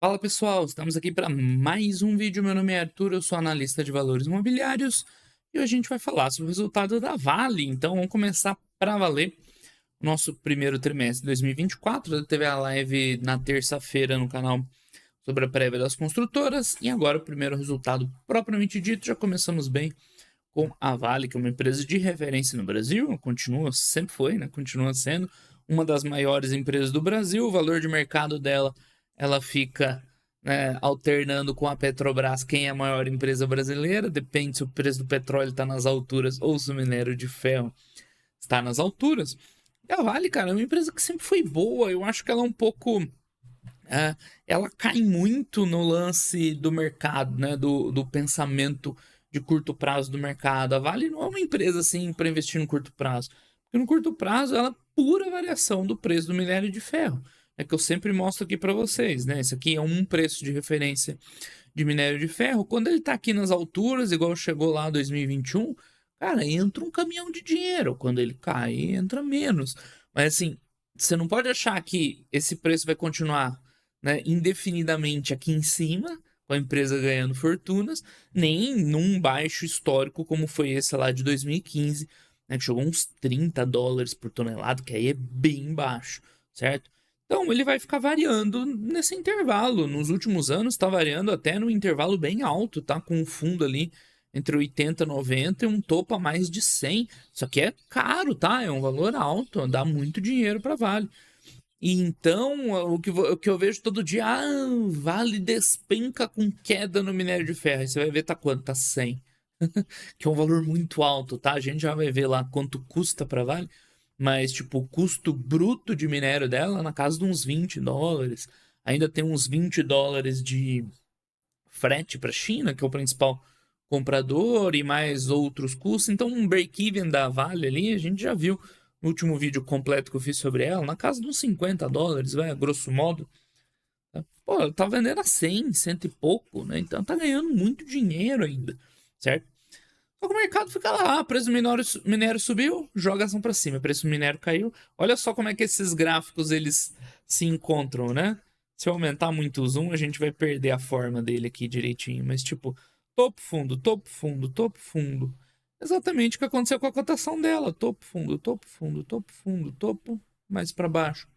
Fala pessoal, estamos aqui para mais um vídeo. Meu nome é Arthur, eu sou analista de valores imobiliários e hoje a gente vai falar sobre o resultado da Vale. Então vamos começar para valer o nosso primeiro trimestre de 2024. Teve a live na terça-feira no canal sobre a prévia das construtoras e agora o primeiro resultado propriamente dito. Já começamos bem com a Vale, que é uma empresa de referência no Brasil, continua, sempre foi, né? Continua sendo uma das maiores empresas do Brasil. O valor de mercado dela, ela fica, né, alternando com a Petrobras, quem é a maior empresa brasileira, depende se o preço do petróleo está nas alturas ou se o minério de ferro está nas alturas. E a Vale, cara, é uma empresa que sempre foi boa. Eu acho que ela é um pouco ela cai muito no lance do mercado, né? Do pensamento de curto prazo do mercado. A Vale não é uma empresa assim para investir no curto prazo. Porque no curto prazo ela é pura variação do preço do minério de ferro. É que eu sempre mostro aqui para vocês, né? Esse aqui é um preço de referência de minério de ferro. Quando ele está aqui nas alturas, igual chegou lá em 2021, cara, entra um caminhão de dinheiro. Quando ele cai, entra menos. Mas assim, você não pode achar que esse preço vai continuar, né, indefinidamente aqui em cima, com a empresa ganhando fortunas, nem num baixo histórico como foi esse lá de 2015, né, que chegou uns $30 por tonelada, que aí é bem baixo, certo? Então ele vai ficar variando nesse intervalo. Nos últimos anos está variando até no intervalo bem alto, tá? Com um fundo ali entre 80 e 90 e um topo a mais de 100. Isso aqui é caro, tá? É um valor alto, dá muito dinheiro para Vale. E então, o que eu vejo todo dia, Vale despenca com queda no minério de ferro. Aí você vai ver, tá quanto? Tá 100. Que é um valor muito alto, tá? A gente já vai ver lá quanto custa para Vale. Mas, tipo, o custo bruto de minério dela é na casa de uns $20. Ainda tem uns $20 de frete para a China, que é o principal comprador, e mais outros custos. Então, um break-even da Vale ali, a gente já viu no último vídeo completo que eu fiz sobre ela, na casa de uns $50, vai, a grosso modo. Pô, ela tá vendendo a 100, cento e pouco, né? Então tá ganhando muito dinheiro ainda, certo? Só que o mercado fica lá, preço do minério subiu, joga ação para cima, preço do minério caiu. Olha só como é que esses gráficos eles se encontram, né? Se eu aumentar muito o zoom, a gente vai perder a forma dele aqui direitinho, mas tipo, topo fundo, topo fundo, topo fundo. Exatamente o que aconteceu com a cotação dela, topo fundo, topo fundo, topo fundo, topo mais para baixo.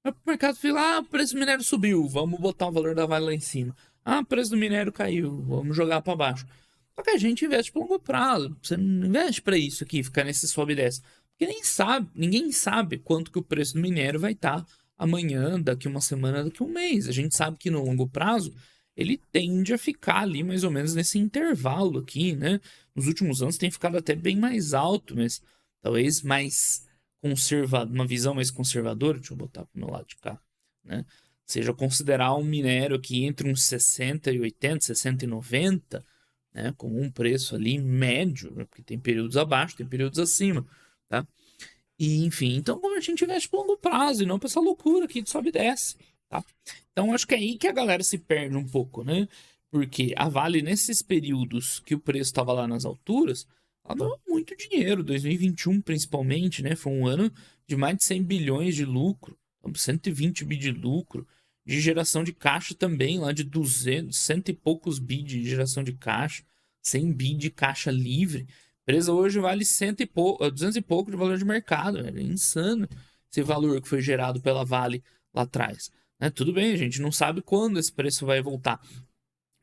Aí o mercado fala, o preço do minério subiu, vamos botar o valor da Vale lá em cima. O preço do minério caiu, vamos jogar para baixo. Só que a gente investe por longo prazo. Você não investe para isso aqui, ficar nesse sobe e desce. Porque ninguém sabe quanto que o preço do minério vai estar amanhã, daqui uma semana, daqui um mês. A gente sabe que no longo prazo ele tende a ficar ali mais ou menos nesse intervalo aqui, né? Nos últimos anos tem ficado até bem mais alto, mas talvez mais conservador, uma visão mais conservadora. Deixa eu botar para o meu lado de cá, né? Seja considerar um minério aqui entre uns 60 e 80, 60 e 90, né, com um preço ali médio, né, porque tem períodos abaixo, tem períodos acima, tá? E enfim, então como a gente investe por longo prazo e não para essa loucura aqui de sobe e desce, tá? Então acho que é aí que a galera se perde um pouco, né? Porque a Vale, nesses períodos que o preço estava lá nas alturas, ela deu muito dinheiro, 2021 principalmente, né? Foi um ano de mais de 100 bilhões de lucro, 120 bi de lucro, de geração de caixa também, lá de 200, cento e poucos bi de geração de caixa, 100 bi de caixa livre. A empresa hoje vale 200 e pouco de valor de mercado. É insano esse valor que foi gerado pela Vale lá atrás. Né? Tudo bem, a gente não sabe quando esse preço vai voltar.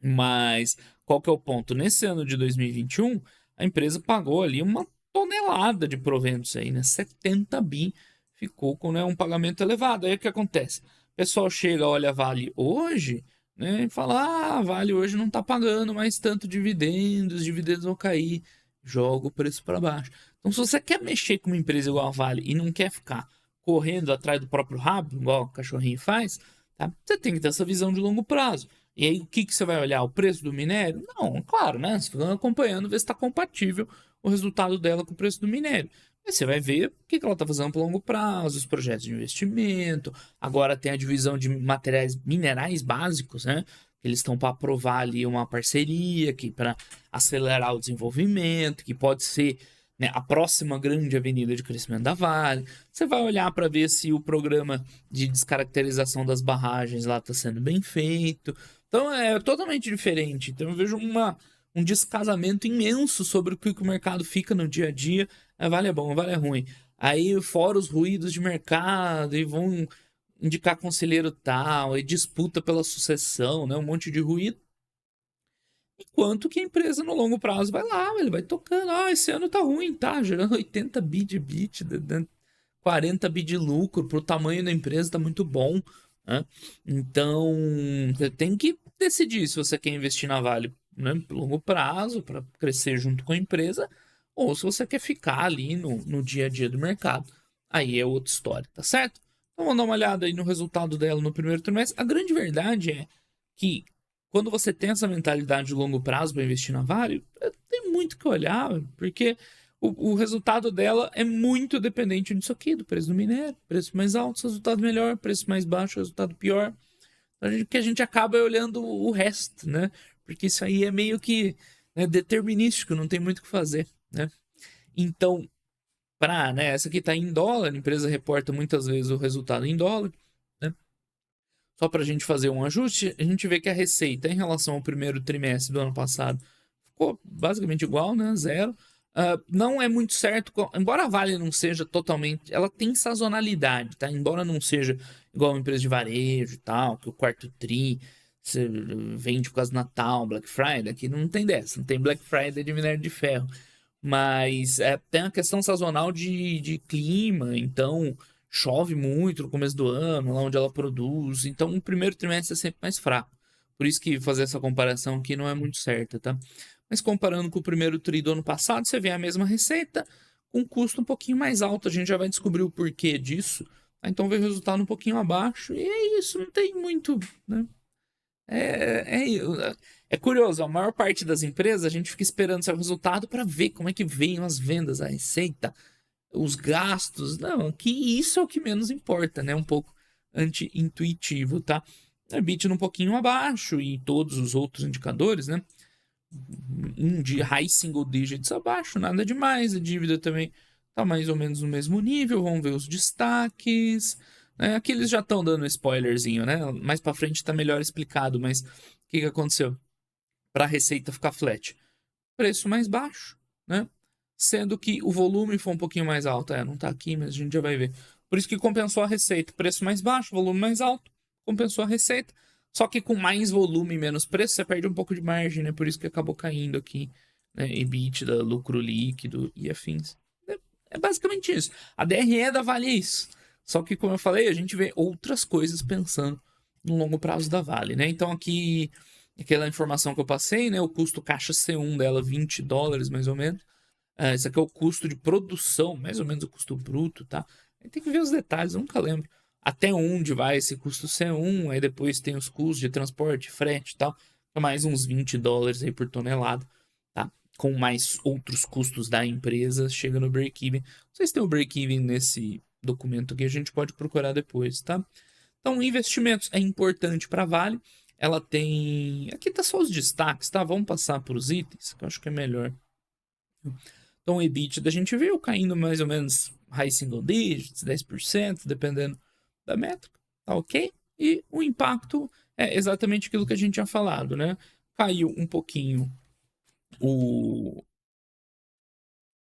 Mas qual que é o ponto? Nesse ano de 2021, a empresa pagou ali uma tonelada de proventos aí, né? 70 bi ficou com, né, um pagamento elevado. Aí o que acontece? O pessoal chega, olha a Vale hoje, né, e fala: a Vale hoje não tá pagando mais tanto dividendos, os dividendos vão cair, joga o preço para baixo. Então, se você quer mexer com uma empresa igual a Vale e não quer ficar correndo atrás do próprio rabo, igual o cachorrinho faz, tá? Você tem que ter essa visão de longo prazo. E aí, o que você vai olhar? O preço do minério? Não, claro, né? Você fica acompanhando, ver se está compatível o resultado dela com o preço do minério. Aí você vai ver o que ela está fazendo por longo prazo, os projetos de investimento. Agora tem a divisão de materiais minerais básicos, né? Eles estão para aprovar ali uma parceria que para acelerar o desenvolvimento, que pode ser né, a próxima grande avenida de crescimento da Vale. Você vai olhar para ver se o programa de descaracterização das barragens lá está sendo bem feito. Então é totalmente diferente. Então eu vejo um descasamento imenso sobre o que o mercado fica no dia a dia. Vale é bom, Vale é ruim. Aí fora os ruídos de mercado e vão indicar conselheiro tal, e disputa pela sucessão, né, um monte de ruído. Enquanto que a empresa no longo prazo vai lá, ele vai tocando. Esse ano tá ruim, tá? Gerando 80 bi de EBITDA, 40 bi de lucro. Pro tamanho da empresa tá muito bom, né? Então, você tem que decidir se você quer investir na Vale, né, longo prazo, para crescer junto com a empresa, ou se você quer ficar ali no dia a dia do mercado. Aí é outra história, tá certo? Então, vamos dar uma olhada aí no resultado dela no primeiro trimestre. A grande verdade é que quando você tem essa mentalidade de longo prazo para investir na Vale, tem muito que olhar, porque o resultado dela é muito dependente disso aqui, do preço do minério. Preço mais alto, resultado melhor; preço mais baixo, resultado pior. Que a gente acaba olhando o resto, né? Porque isso aí é meio que, né, determinístico, não tem muito o que fazer, né? Então, né, essa aqui está em dólar, a empresa reporta muitas vezes o resultado em dólar, né? Só para a gente fazer um ajuste, a gente vê que a receita em relação ao primeiro trimestre do ano passado ficou basicamente igual, né? Zero. Não é muito certo, embora a Vale não seja totalmente. Ela tem sazonalidade, tá? Embora não seja igual uma empresa de varejo e tal, que o quarto tri você vende por causa do Natal, Black Friday, aqui não tem dessa, não tem Black Friday de minério de ferro. Mas tem a questão sazonal de clima, então chove muito no começo do ano, lá onde ela produz. Então o primeiro trimestre é sempre mais fraco. Por isso que fazer essa comparação aqui não é muito certa, tá? Mas comparando com o primeiro tri do ano passado, você vê a mesma receita, com custo um pouquinho mais alto. A gente já vai descobrir o porquê disso. Então vê o resultado um pouquinho abaixo. E é isso, não tem muito, né? É curioso, a maior parte das empresas a gente fica esperando seu resultado para ver como é que vem as vendas, a receita, os gastos. Não, que isso é o que menos importa, né? Um pouco anti-intuitivo, tá? A EBIT um pouquinho abaixo e todos os outros indicadores, né? De high single digits abaixo, nada demais. A dívida também tá mais ou menos no mesmo nível. Vamos ver os destaques. Aqui eles já estão dando spoilerzinho, né? Mais para frente tá melhor explicado, mas o que aconteceu? Para a receita ficar flat, preço mais baixo, né? Sendo que o volume foi um pouquinho mais alto. Não tá aqui, mas a gente já vai ver. Por isso que compensou a receita. Preço mais baixo, volume mais alto, compensou a receita. Só que com mais volume e menos preço, você perde um pouco de margem, né? Por isso que acabou caindo aqui, né? EBITDA, lucro líquido e afins. É basicamente isso. A DRE da Vale é isso. Só que, como eu falei, a gente vê outras coisas pensando no longo prazo da Vale, né? Então aqui, aquela informação que eu passei, né? O custo caixa C1 dela, $20 mais ou menos. Esse aqui é o custo de produção, mais ou menos o custo bruto, tá? Tem que ver os detalhes, eu nunca lembro até onde vai esse custo C1, aí depois tem os custos de transporte, frete e tal, mais uns $20 aí por tonelada, tá? Com mais outros custos da empresa, chega no break-even. Não sei se tem o break-even nesse documento aqui, a gente pode procurar depois, tá? Então, investimentos é importante para a Vale. Ela tem... Aqui tá só os destaques, tá? Vamos passar por os itens, que eu acho que é melhor. Então, o EBITDA a gente viu caindo mais ou menos high single digits, 10%, dependendo da métrica, tá ok? E o impacto é exatamente aquilo que a gente tinha falado, né? Caiu um pouquinho o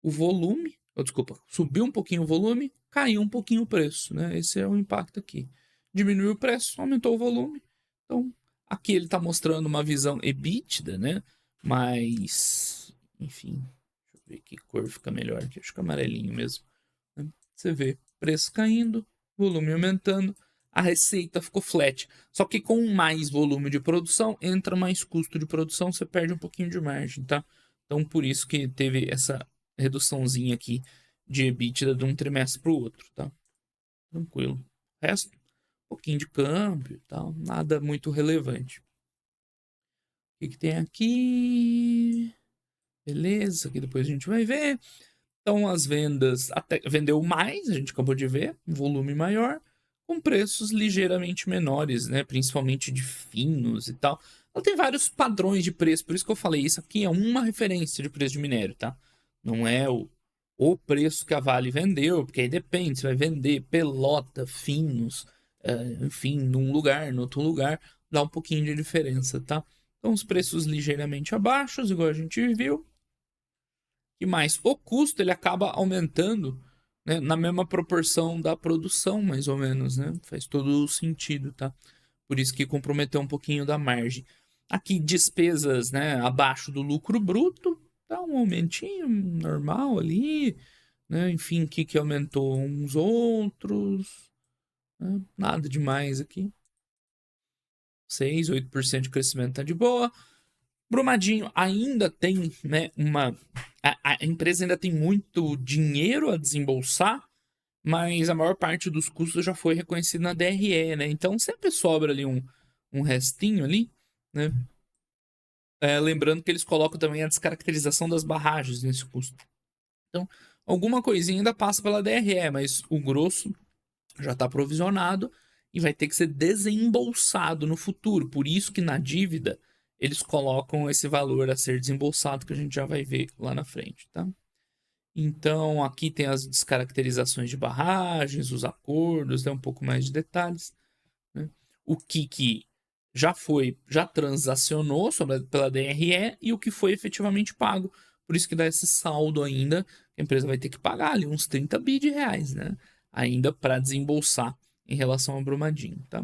volume, desculpa, subiu um pouquinho o volume, caiu um pouquinho o preço, né? Esse é o impacto aqui. Diminuiu o preço, aumentou o volume. Então, aqui ele está mostrando uma visão EBITDA, né? Mas, enfim, deixa eu ver que cor fica melhor aqui. Acho que é amarelinho mesmo. Né? Você vê preço caindo, volume aumentando, a receita ficou flat. Só que com mais volume de produção, entra mais custo de produção, você perde um pouquinho de margem, tá? Então, por isso que teve essa reduçãozinha aqui de EBITDA de um trimestre para o outro, tá? Tranquilo. O resto, um pouquinho de câmbio e tal, nada muito relevante. O que tem aqui? Beleza, aqui depois a gente vai ver. Então, as vendas até vendeu mais, a gente acabou de ver, um volume maior, com preços ligeiramente menores, né? Principalmente de finos e tal. Ela tem vários padrões de preço, por isso que eu falei, isso aqui é uma referência de preço de minério, tá? Não é o preço que a Vale vendeu, porque aí depende, você vai vender pelota, finos, enfim, num lugar, no outro lugar, dá um pouquinho de diferença, tá? Então, os preços ligeiramente abaixo, igual a gente viu. E mais, o custo ele acaba aumentando, né, na mesma proporção da produção, mais ou menos, né? Faz todo o sentido, tá? Por isso que comprometeu um pouquinho da margem. Aqui, despesas, né, abaixo do lucro bruto, dá um aumentinho normal ali, né? Enfim, aqui que aumentou uns outros, né? Nada demais aqui. 6, 8% de crescimento tá de boa. Brumadinho ainda tem, né, a empresa ainda tem muito dinheiro a desembolsar, mas a maior parte dos custos já foi reconhecido na DRE, né? Então sempre sobra ali um restinho ali, né? Lembrando que eles colocam também a descaracterização das barragens nesse custo. Então, alguma coisinha ainda passa pela DRE, mas o grosso já está provisionado e vai ter que ser desembolsado no futuro. Por isso que na dívida eles colocam esse valor a ser desembolsado, que a gente já vai ver lá na frente, tá? Então, aqui tem as descaracterizações de barragens, os acordos, um pouco mais de detalhes, né? O que já transacionou pela DRE e o que foi efetivamente pago. Por isso que dá esse saldo ainda, a empresa vai ter que pagar ali uns 30 bi de reais, né? Ainda para desembolsar em relação ao Brumadinho, tá?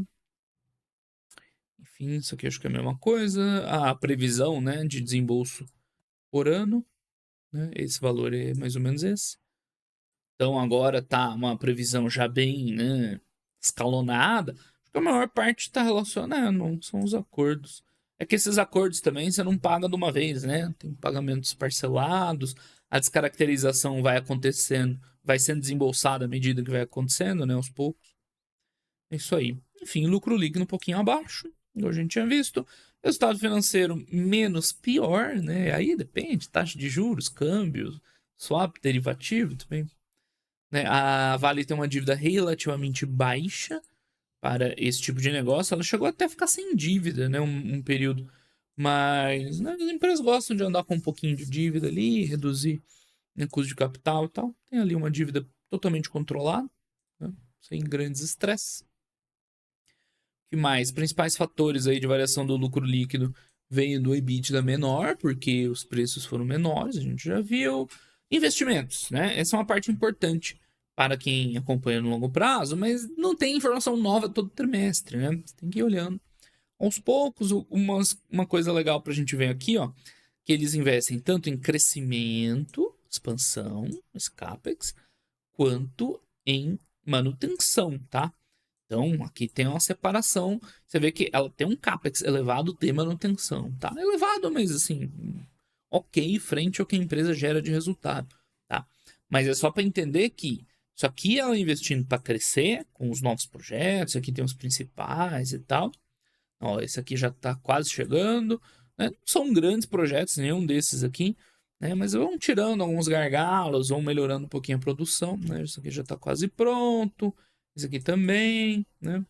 Enfim, isso aqui acho que é a mesma coisa. A previsão, né, de desembolso por ano, né? Esse valor é mais ou menos esse. Então agora tá uma previsão já bem, né, escalonada. Acho que a maior parte está relacionada, não são os acordos. É que esses acordos também você não paga de uma vez, né? Tem pagamentos parcelados, a descaracterização vai acontecendo, vai sendo desembolsada à medida que vai acontecendo, né, aos poucos. É isso aí. Enfim, lucro líquido um pouquinho abaixo, como a gente tinha visto. Resultado financeiro menos pior, né? Aí depende, taxa de juros, câmbio, swap, derivativo também, né? A Vale tem uma dívida relativamente baixa para esse tipo de negócio. Ela chegou até a ficar sem dívida, né? Um período. Mas, né, as empresas gostam de andar com um pouquinho de dívida ali, reduzir, né, custo de capital e tal. Tem ali uma dívida totalmente controlada, né, sem grandes estresses. Que mais? Principais fatores aí de variação do lucro líquido veio do EBITDA menor, porque os preços foram menores, a gente já viu. Investimentos, né? Essa é uma parte importante para quem acompanha no longo prazo, mas não tem informação nova todo trimestre, né? Você tem que ir olhando. Aos poucos, uma coisa legal para a gente ver aqui, ó, que eles investem tanto em crescimento, expansão, esse CAPEX, quanto em manutenção, tá? Então, aqui tem uma separação. Você vê que ela tem um CAPEX elevado de manutenção, tá? Elevado, mas assim, ok, frente ao que a empresa gera de resultado, tá? Mas é só para entender que isso aqui ela investindo para crescer com os novos projetos, aqui tem os principais e tal. Ó, esse aqui já está quase chegando, né? Não são grandes projetos, nenhum desses aqui, né? Mas vão tirando alguns gargalos, vão melhorando um pouquinho a produção, né? Isso aqui já está quase pronto. Esse aqui também, né?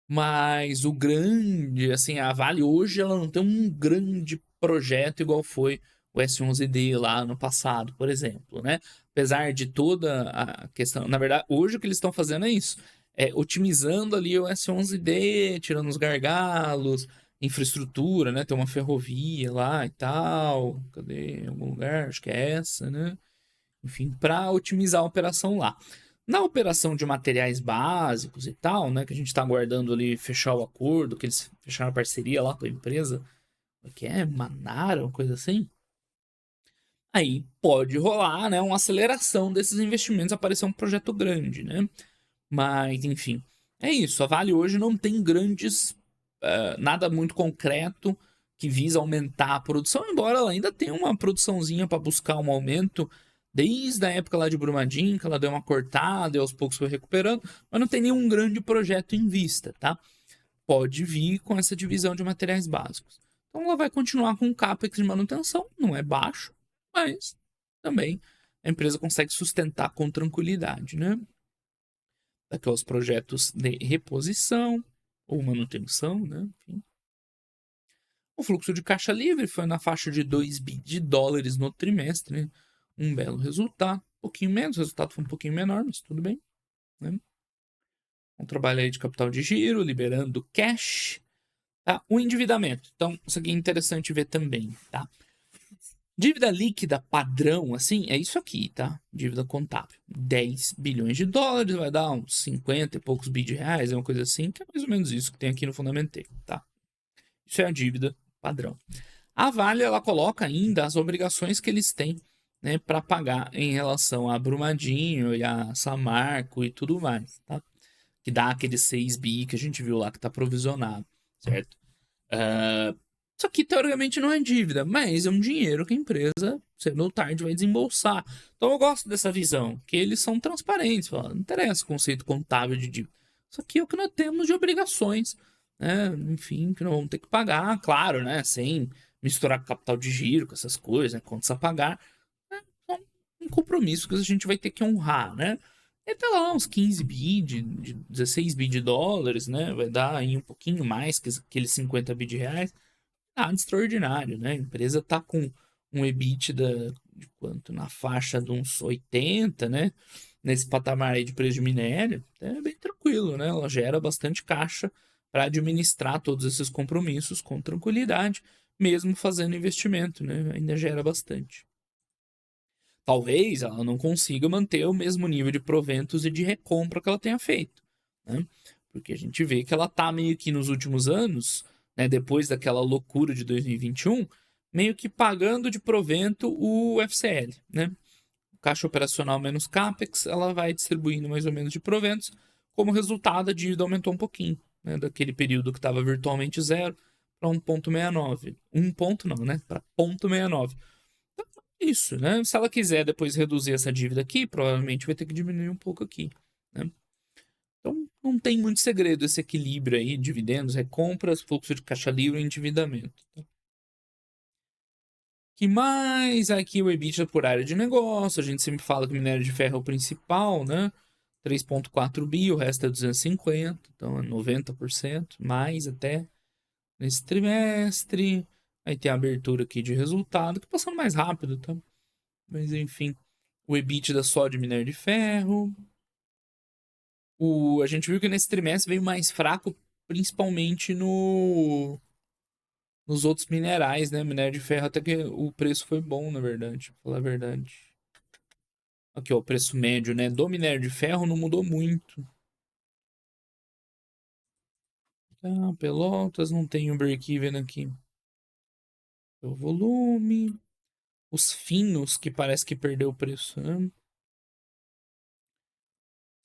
Mas o grande, assim, a Vale hoje ela não tem um grande projeto igual foi o S11D lá no passado, por exemplo, né? Apesar de toda a questão, na verdade, hoje o que eles estão fazendo é isso, otimizando ali o S11D, tirando os gargalos, infraestrutura, né? Tem uma ferrovia lá e tal, cadê? Em algum lugar, acho que é essa, né? Enfim, para otimizar a operação lá. Na operação de materiais básicos e tal, né, que a gente está aguardando ali fechar o acordo, que eles fecharam a parceria lá com a empresa, que é Manara, uma coisa assim. Aí pode rolar, né, uma aceleração desses investimentos, aparecer um projeto grande, né? Mas, enfim, é isso. A Vale hoje não tem grandes, nada muito concreto que visa aumentar a produção, embora ela ainda tenha uma produçãozinha para buscar um aumento desde a época lá de Brumadinho, que ela deu uma cortada e aos poucos foi recuperando, mas não tem nenhum grande projeto em vista, tá? Pode vir com essa divisão de materiais básicos. Então ela vai continuar com o CAPEX de manutenção, não é baixo, mas também a empresa consegue sustentar com tranquilidade, né? Daqui aos projetos de reposição ou manutenção, né? Enfim. O fluxo de caixa livre foi na faixa de 2 bi de dólares no trimestre, né? um belo resultado. Um pouquinho menos, o resultado foi um pouquinho menor, mas tudo bem, né? Um trabalho aí de capital de giro, liberando cash. Tá? O endividamento. Então, isso aqui é interessante ver também, tá? Dívida líquida padrão, assim, é isso aqui, tá? Dívida contábil. 10 bilhões de dólares, vai dar uns 50 e poucos bi de reais, é uma coisa assim, que é mais ou menos isso que tem aqui no Fundamentei, tá? Isso é a dívida padrão. A Vale, ela coloca ainda as obrigações que eles têm, né, para pagar em relação a Brumadinho e a Samarco e tudo mais, tá? Que dá aqueles 6 bi que a gente viu lá que tá provisionado, certo? Isso aqui, teoricamente, não é dívida, mas é um dinheiro que a empresa, cedo ou tarde, vai desembolsar. Então eu gosto dessa visão, que eles são transparentes. Não interessa o conceito contábil de dívida. Isso aqui é o que nós temos de obrigações, né? Enfim, que nós vamos ter que pagar, claro, né? Sem misturar com capital de giro, com essas coisas, né? Contas a pagar. Né? São um compromisso que a gente vai ter que honrar, né? E tá lá uns 15 bi, de 16 bi de dólares, né? Vai dar aí um pouquinho mais que aqueles 50 bi de reais. Nada extraordinário, né? A empresa tá com um EBITDA de quanto? Na faixa de uns 80, né? Nesse patamar aí de preço de minério. É bem tranquilo, né? Ela gera bastante caixa para administrar todos esses compromissos com tranquilidade, mesmo fazendo investimento, né? Ainda gera bastante. Talvez ela não consiga manter o mesmo nível de proventos e de recompra que ela tenha feito, né? Porque a gente vê que ela tá meio que nos últimos anos, né, depois daquela loucura de 2021, meio que pagando de provento o FCL, né? Caixa operacional menos capex, ela vai distribuindo mais ou menos de proventos. Como resultado, a dívida aumentou um pouquinho, né, daquele período que estava virtualmente zero para 1,69. Um ponto não, né? Para 0,69. Isso, né? Se ela quiser depois reduzir essa dívida aqui, provavelmente vai ter que diminuir um pouco aqui, né? Então, não tem muito segredo esse equilíbrio aí, dividendos, recompras, fluxo de caixa livre e endividamento. Tá? Que mais? Aqui o EBITDA por área de negócio, a gente sempre fala que o minério de ferro é o principal, né? 3,4 bi, o resto é 250, então é 90%, mais até nesse trimestre. Aí tem a abertura aqui de resultado, que passando mais rápido, tá? Mas enfim, o EBITDA só de minério de ferro. A gente viu que nesse trimestre veio mais fraco, principalmente nos outros minerais, né? Minério de ferro, até que o preço foi bom, na verdade, pra falar a verdade. Aqui, ó, o preço médio, né? Do minério de ferro não mudou muito. Tá, Pelotas, não tem o break-even aqui. O volume. Os finos, que parece que perdeu o preço, né?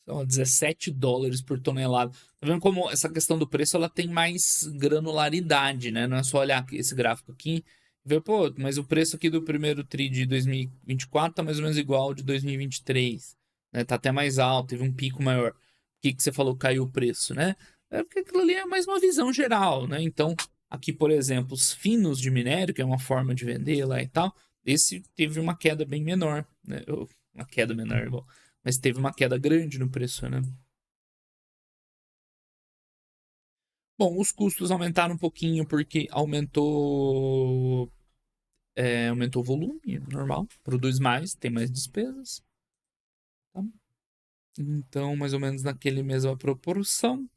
São 17 dólares por tonelada. Tá vendo como essa questão do preço ela tem mais granularidade, né? Não é só olhar esse gráfico aqui e ver, pô, mas o preço aqui do primeiro TRI de 2024 tá mais ou menos igual ao de 2023, né? Tá até mais alto, teve um pico maior. Por que você falou que caiu o preço, né? É porque aquilo ali é mais uma visão geral, né? Então, aqui, por exemplo, os finos de minério, que é uma forma de vender lá e tal, esse teve uma queda bem menor, né? Uma queda menor, bom, mas teve uma queda grande no preço, né? Bom, os custos aumentaram um pouquinho porque aumentou o volume, normal. Produz mais, tem mais despesas. Tá? Então, mais ou menos naquele mesma proporção.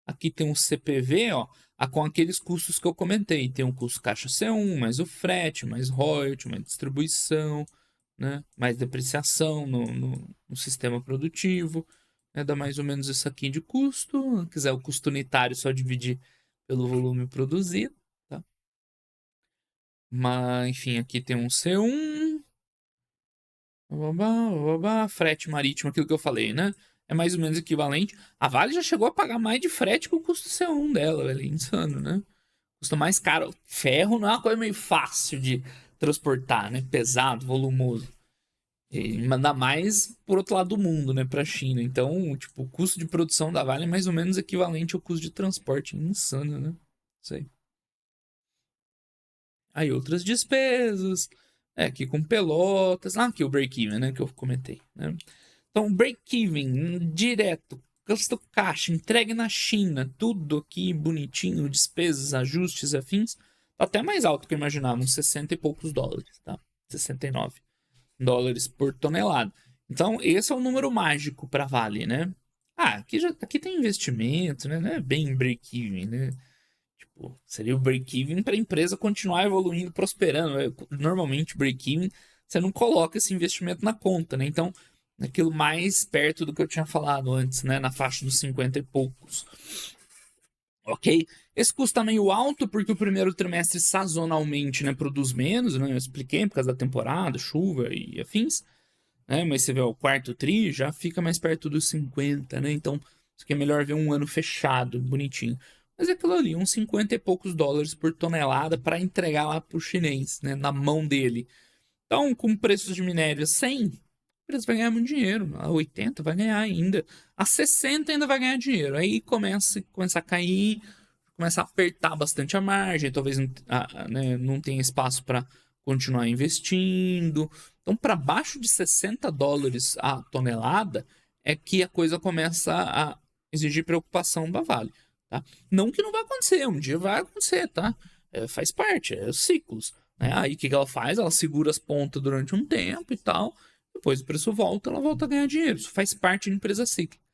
Aqui tem um CPV, ó, com aqueles custos que eu comentei. Tem um custo caixa C1, mais o frete, mais royalty, mais distribuição, né? Mais depreciação no sistema produtivo. Né? Dá mais ou menos isso aqui de custo. Se quiser o custo unitário, só dividir pelo volume produzido. Tá? Mas, enfim, aqui tem um C1, frete marítimo, aquilo que eu falei, né? É mais ou menos equivalente. A Vale já chegou a pagar mais de frete que o custo C1 dela, velho. É insano, né? Custa mais caro. Ferro não é uma coisa meio fácil de transportar, né? Pesado, volumoso. E mandar mais por outro lado do mundo, né? Pra China. Então, tipo, o custo de produção da Vale é mais ou menos equivalente ao custo de transporte. Insano, né? Isso aí. Aí outras despesas. Aqui com Pelotas. Aqui o break-even, né? Que eu comentei, né? Então, break-even direto, custo caixa, entregue na China, tudo aqui bonitinho, despesas, ajustes, afins, tá até mais alto que eu imaginava, uns 60 e poucos dólares, tá? 69. dólares por tonelada. Então, esse é o número mágico para Vale, né? Aqui tem investimento, né? Não é bem break-even, né? Tipo, seria o break-even para a empresa continuar evoluindo, prosperando. Normalmente, break-even, você não coloca esse investimento na conta, né? Então, aquilo mais perto do que eu tinha falado antes, né? Na faixa dos 50 e poucos. Ok? Esse custo tá meio alto porque o primeiro trimestre sazonalmente, né, produz menos, né? Eu expliquei por causa da temporada, chuva e afins, né? Mas você vê o quarto tri já fica mais perto dos 50, né? Então, isso aqui é melhor ver um ano fechado, bonitinho. Mas é aquilo ali, uns 50 e poucos dólares por tonelada para entregar lá pro chinês, né, na mão dele. Então, com preços de minério a 100, a empresa vai ganhar muito dinheiro. A 80 vai ganhar ainda. A 60 ainda vai ganhar dinheiro. Aí começa a cair, começa a apertar bastante a margem, talvez né, não tenha espaço para continuar investindo. Então, para baixo de 60 dólares a tonelada, é que a coisa começa a exigir preocupação da Vale. Tá? Não que não vai acontecer, um dia vai acontecer, tá? Faz parte, é os ciclos. Né? Aí o que ela faz? Ela segura as pontas durante um tempo e tal, depois o preço volta, ela volta a ganhar dinheiro. Isso faz parte de empresa cíclica.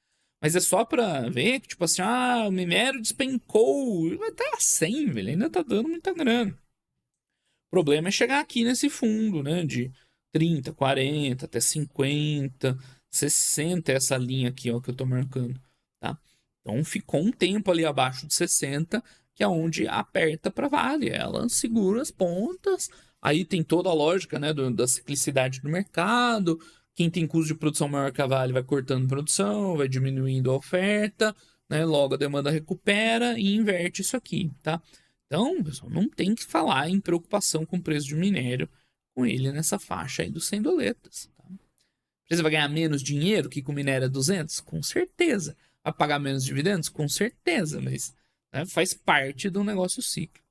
Mas é só pra ver que, tipo assim, o minério despencou. Vai estar 100, velho. Ainda tá dando muita grana. O problema é chegar aqui nesse fundo, né? De 30, 40, até 50, 60, essa linha aqui, ó, que eu tô marcando, tá? Então ficou um tempo ali abaixo de 60, que é onde aperta pra Vale. Ela segura as pontas. Aí tem toda a lógica, né, da ciclicidade do mercado. Quem tem custo de produção maior que a Vale vai cortando produção, vai diminuindo a oferta, né? Logo a demanda recupera e inverte isso aqui, tá? Então, pessoal, não tem que falar em preocupação com o preço de minério com ele nessa faixa aí dos 100 doletas. Tá? A empresa vai ganhar menos dinheiro que com minério a 200? Com certeza. Vai pagar menos dividendos? Com certeza, mas né, faz parte do negócio cíclico.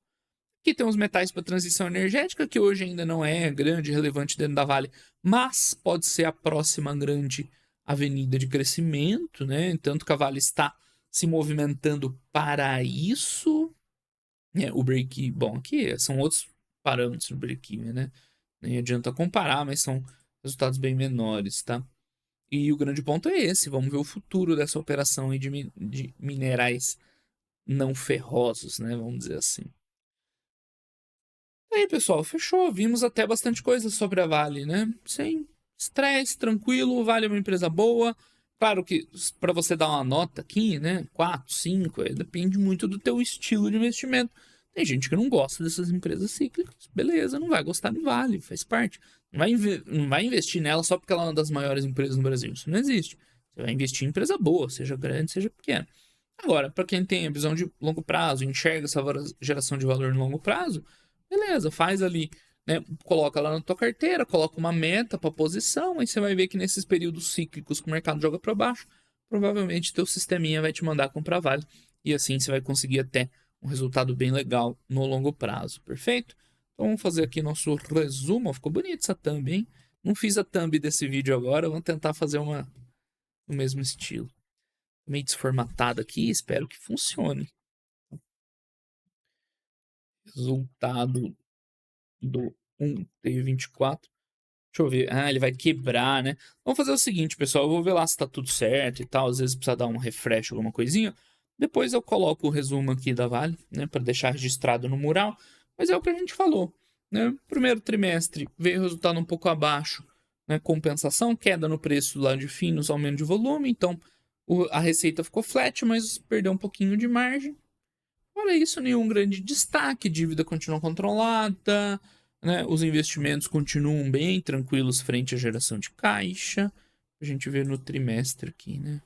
Aqui tem os metais para transição energética, que hoje ainda não é grande e relevante dentro da Vale, mas pode ser a próxima grande avenida de crescimento, né? Tanto que a Vale está se movimentando para isso. O break, bom, aqui são outros parâmetros do break-even, né? Nem adianta comparar, mas são resultados bem menores, tá? E o grande ponto é esse, vamos ver o futuro dessa operação aí de minerais não ferrosos, né? Vamos dizer assim. Aí, pessoal, fechou. Vimos até bastante coisa sobre a Vale, né? Sem estresse, tranquilo. Vale é uma empresa boa. Claro que para você dar uma nota aqui, né? 4, 5, depende muito do teu estilo de investimento. Tem gente que não gosta dessas empresas cíclicas. Beleza, não vai gostar de Vale, faz parte. Não vai investir nela só porque ela é uma das maiores empresas no Brasil. Isso não existe. Você vai investir em empresa boa, seja grande, seja pequena. Agora, para quem tem a visão de longo prazo, enxerga essa geração de valor no longo prazo, beleza, faz ali, né? Coloca lá na tua carteira, coloca uma meta para posição, aí você vai ver que nesses períodos cíclicos que o mercado joga para baixo, provavelmente teu sisteminha vai te mandar comprar Vale e assim você vai conseguir até um resultado bem legal no longo prazo, perfeito? Então vamos fazer aqui nosso resumo, ficou bonito essa thumb, hein? Não fiz a thumb desse vídeo agora, vamos tentar fazer uma no mesmo estilo. Meio desformatado aqui, espero que funcione. Resultado do 1T24. Deixa eu ver. Ele vai quebrar, né? Vamos fazer o seguinte, pessoal. Eu vou ver lá se tá tudo certo e tal. Às vezes precisa dar um refresh, alguma coisinha. Depois eu coloco o resumo aqui da Vale, né? Para deixar registrado no mural. Mas é o que a gente falou, né? Primeiro trimestre veio o resultado um pouco abaixo, né? Compensação, queda no preço lá de finos, aumento de volume. Então a receita ficou flat, mas perdeu um pouquinho de margem. Olha isso, nenhum grande destaque, dívida continua controlada, né? Os investimentos continuam bem tranquilos frente à geração de caixa. A gente vê no trimestre aqui, né?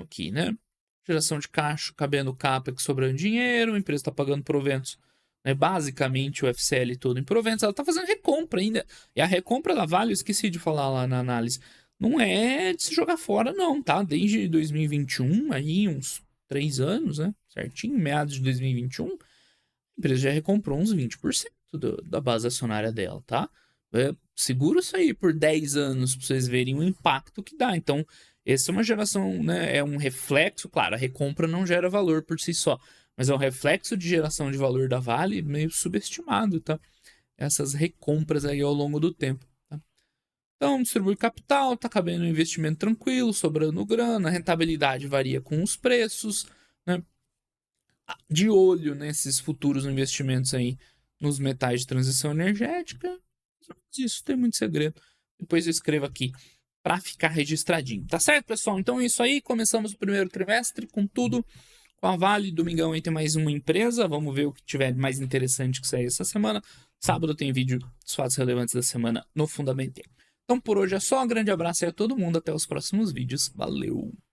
Aqui, né? Geração de caixa, cabendo capex, sobrando dinheiro, a empresa está pagando proventos, né? Basicamente o FCL todo em proventos, ela está fazendo recompra ainda. E a recompra da Vale, eu esqueci de falar lá na análise, não é de se jogar fora, não, tá? Desde 2021, aí uns 3 anos, né? Certinho, meados de 2021, a empresa já recomprou uns 20% da base acionária dela, tá? Segura isso aí por 10 anos para vocês verem o impacto que dá. Então, essa é uma geração, né? É um reflexo, claro, a recompra não gera valor por si só, mas é um reflexo de geração de valor da Vale meio subestimado, tá? Essas recompras aí ao longo do tempo, tá? Então, distribui capital, tá cabendo um investimento tranquilo, sobrando grana, a rentabilidade varia com os preços, né? De olho nesses futuros investimentos aí nos metais de transição energética. Isso tem muito segredo. Depois eu escrevo aqui para ficar registradinho. Tá certo, pessoal? Então é isso aí. Começamos o primeiro trimestre com tudo. Com a Vale, domingão aí tem mais uma empresa. Vamos ver o que tiver mais interessante que sair essa semana. Sábado tem vídeo dos fatos relevantes da semana no Fundamentei. Então por hoje é só. Um grande abraço aí a todo mundo. Até os próximos vídeos. Valeu!